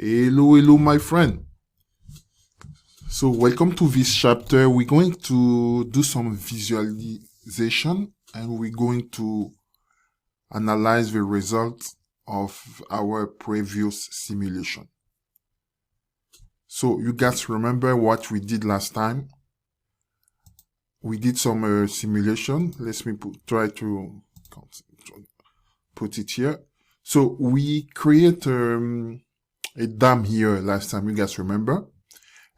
Hello, my friend. So welcome to this chapter. We're going to do some visualization and we're going to analyze the results of our previous simulation. So you guys remember what we did last time? We did some simulation. Let me try to put it here. So we create a dam here last time, you guys remember?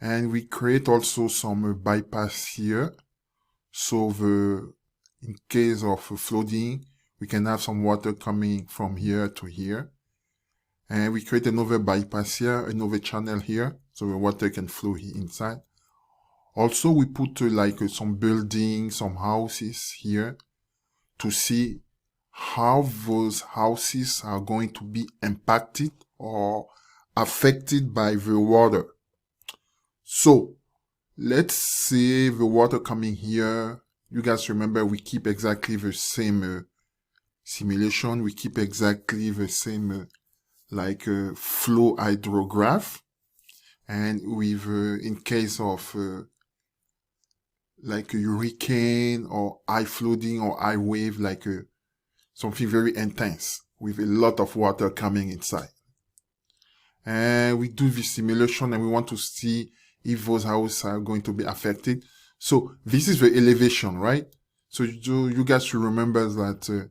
And we create also some bypass here. So in case of flooding, we can have some water coming from here to here. And we create another bypass here, another channel here, so the water can flow inside. Also, we put some buildings, some houses here to see how those houses are going to be impacted or affected by the water. So, let's say the water coming here. You guys remember we keep exactly the same simulation. We keep exactly the same flow hydrograph. And with in case of like a hurricane or high flooding or high wave, something very intense with a lot of water coming inside. And we do this simulation and we want to see if those houses are going to be affected. So this is the elevation, right? So you guys should remember that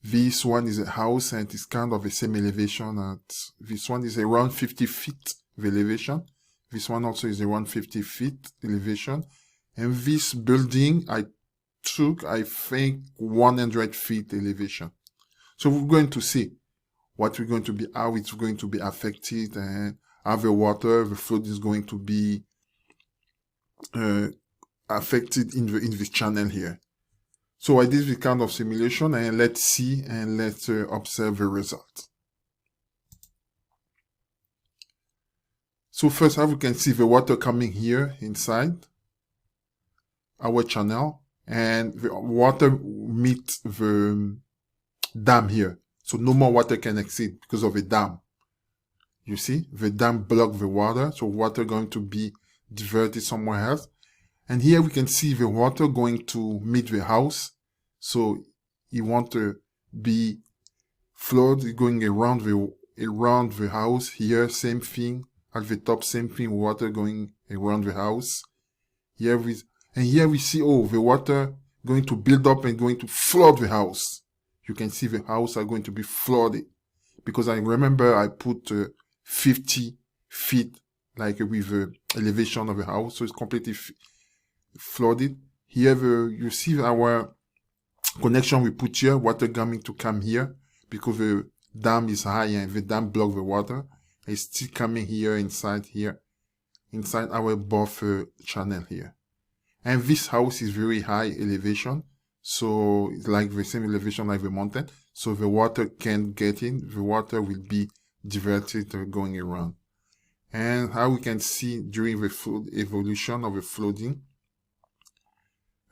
this one is a house and it's kind of the same elevation. This one is around 50 feet of elevation. This one also is around 50 feet elevation. And this building, I think, 100 feet elevation. So we're going to see how it's going to be affected and how the water, the flood is going to be affected in this channel here. So I did this kind of simulation and let's see and let's observe the result. So first, how we can see the water coming here inside our channel, and the water meets the dam here. So no more water can exceed because of the dam. You see, the dam blocked the water, so water going to be diverted somewhere else. And here we can see the water going to meet the house. So you want to be flood going around the house. Here, same thing. At the top, same thing, water going around the house. Here we see, the water going to build up and going to flood the house. You can see the house are going to be flooded. Because I remember I put 50 feet, with the elevation of the house. So it's completely flooded. Here you see our connection we put here, water coming to come here. Because the dam is high and the dam block the water. It's still coming here, inside our buffer channel here. And this house is very high elevation. So it's like the same elevation like the mountain. So the water can't get in. The water will be diverted going around. And how we can see during the flood evolution of the flooding,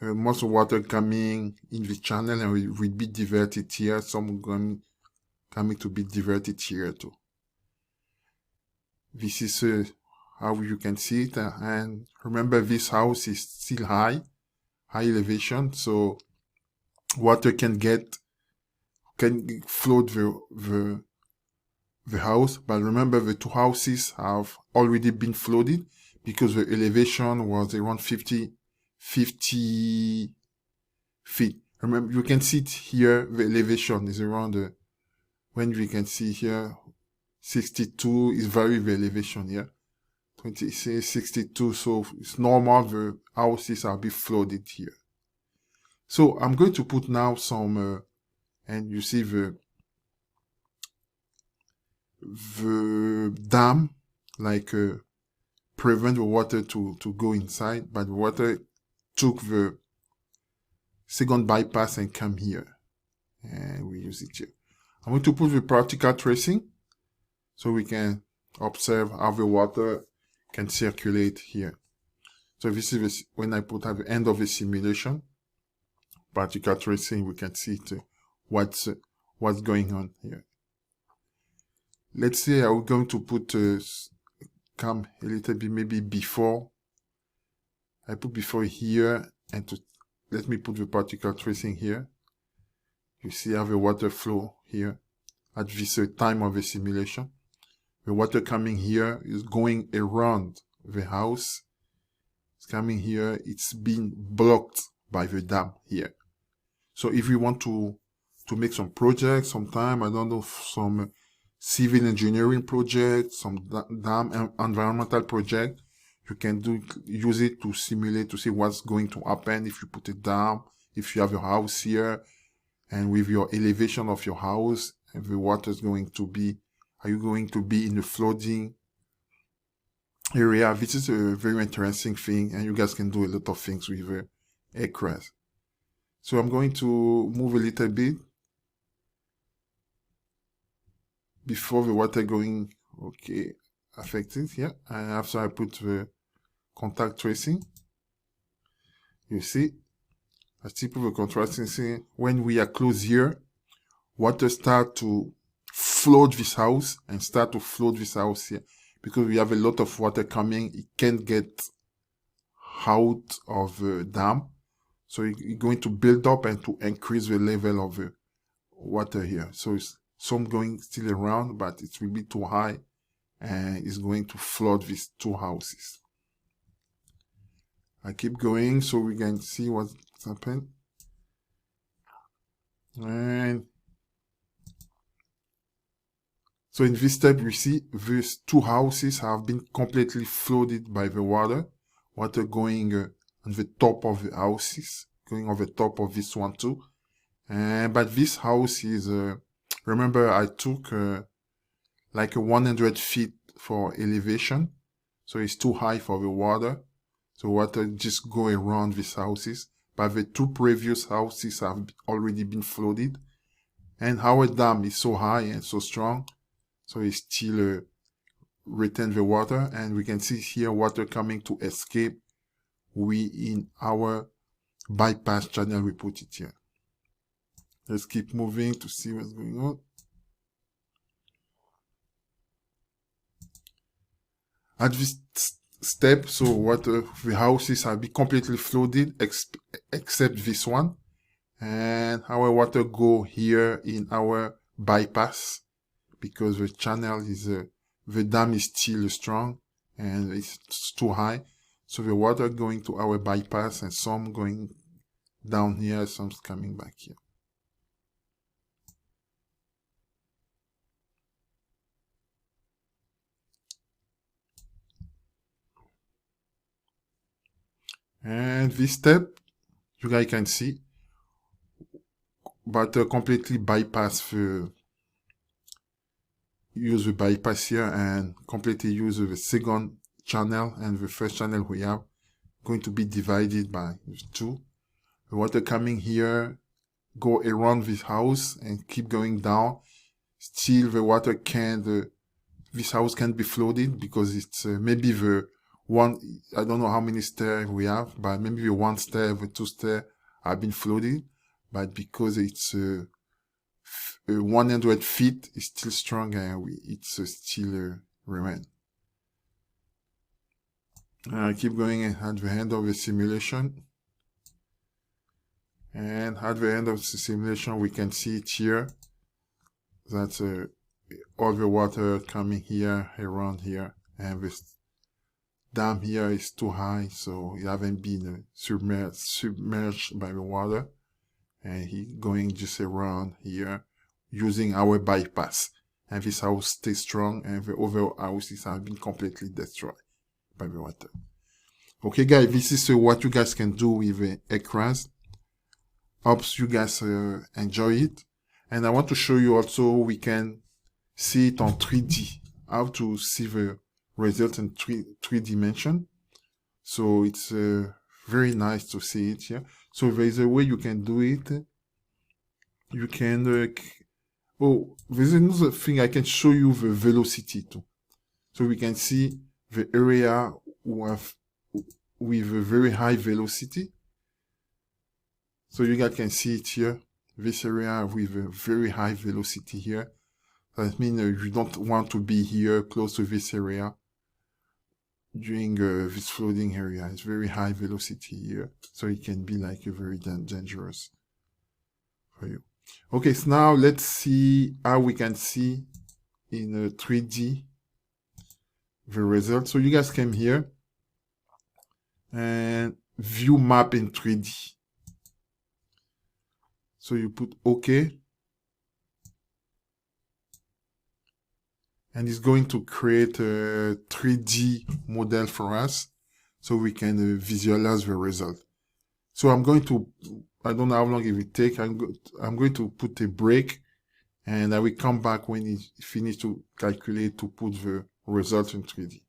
most water coming in the channel and will be diverted here. Some coming to be diverted here too. This is how you can see it. And remember, this house is still high elevation. So water can flood the house. But remember, the two houses have already been flooded because the elevation was around 50 feet. Remember, you can see it here. The elevation is around when we can see here, 62 is the elevation here. 62, so it's normal the houses are be flooded here. So I'm going to put now some, and you see the dam, prevent the water to go inside, but the water took the second bypass and come here. And we use it here. I'm going to put the particle tracing so we can observe how the water can circulate here. So this is when I put at the end of the simulation, particle tracing, we can see what's going on here. let's say I'm going to put come a little bit maybe before. I put before here, and let me put the particle tracing here. You see I have a water flow here at this time of the simulation. The water coming here is going around the house. It's coming here. It's being blocked by the dam here. So if you want to make some projects sometime, I don't know, some civil engineering project, some dam environmental project, you can use it to simulate, to see what's going to happen if you put a dam, if you have your house here, and with your elevation of your house, and the water is going to be, are you going to be in the flooding area? This is a very interesting thing, and you guys can do a lot of things with the aircraft. So I'm going to move a little bit before the water going, okay, affected here. And after I put the contact tracing, you see, I still put the contact tracing. When we are close here, water start to flood this house and start to flood this house here. Because we have a lot of water coming, it can't get out of the dam. So it's going to build up and to increase the level of the water here. So it's some going still around, but it will be too high and it's going to flood these two houses. I keep going so we can see what's happened. And so in this step, you see these two houses have been completely flooded by the water. Water going on the top of the houses, going on the top of this one too. But this house is, remember I took like a 100 feet for elevation. So it's too high for the water. So water just go around these houses. But the two previous houses have already been flooded. And our dam is so high and so strong. So it still retain the water. And we can see here water coming to escape. We in our bypass channel, we put it here. Let's keep moving to see what's going on. At this step, so water, the houses have been completely flooded except this one. And our water go here in our bypass because the channel is, the dam is still strong and it's too high. So the water going to our bypass and some going down here, some coming back here. And this step, you guys can see, but completely bypass use the bypass here and completely use the second channel, and the first channel we have going to be divided by two. The water coming here go around this house and keep going down. Still the water can't, this house can't be flooded because it's maybe the one, I don't know how many stairs we have, but maybe the one stair, the two stairs have been flooded. But because it's 100 feet, it's still strong and it's still remain. I keep going at the end of the simulation. And at the end of the simulation, we can see it here. That's all the water coming here, around here. And this dam here is too high, so it haven't been submerged by the water. And he going just around here using our bypass. And this house stays strong and the other houses have been completely destroyed by the water. Okay guys, this is what you guys can do with the aircraft. Hopes you guys enjoy it. And I want to show you also we can see it on 3D. How to see the result in three dimension. So it's very nice to see it here. So there is a way you can do it. You can, there's another thing I can show you the velocity too. So we can see the area with a very high velocity. So you guys can see it here. This area with a very high velocity here. That means you don't want to be here close to this area during this flooding area. It's very high velocity here, so it can be like very dangerous for you. Okay, so now let's see how we can see in 3D the result. So you guys came here and view map in 3D. So you put OK. And it's going to create a 3D model for us so we can visualize the result. So I'm going to, I don't know how long it will take. I'm going to put a break and I will come back when it's finished to calculate to put the result in 3D.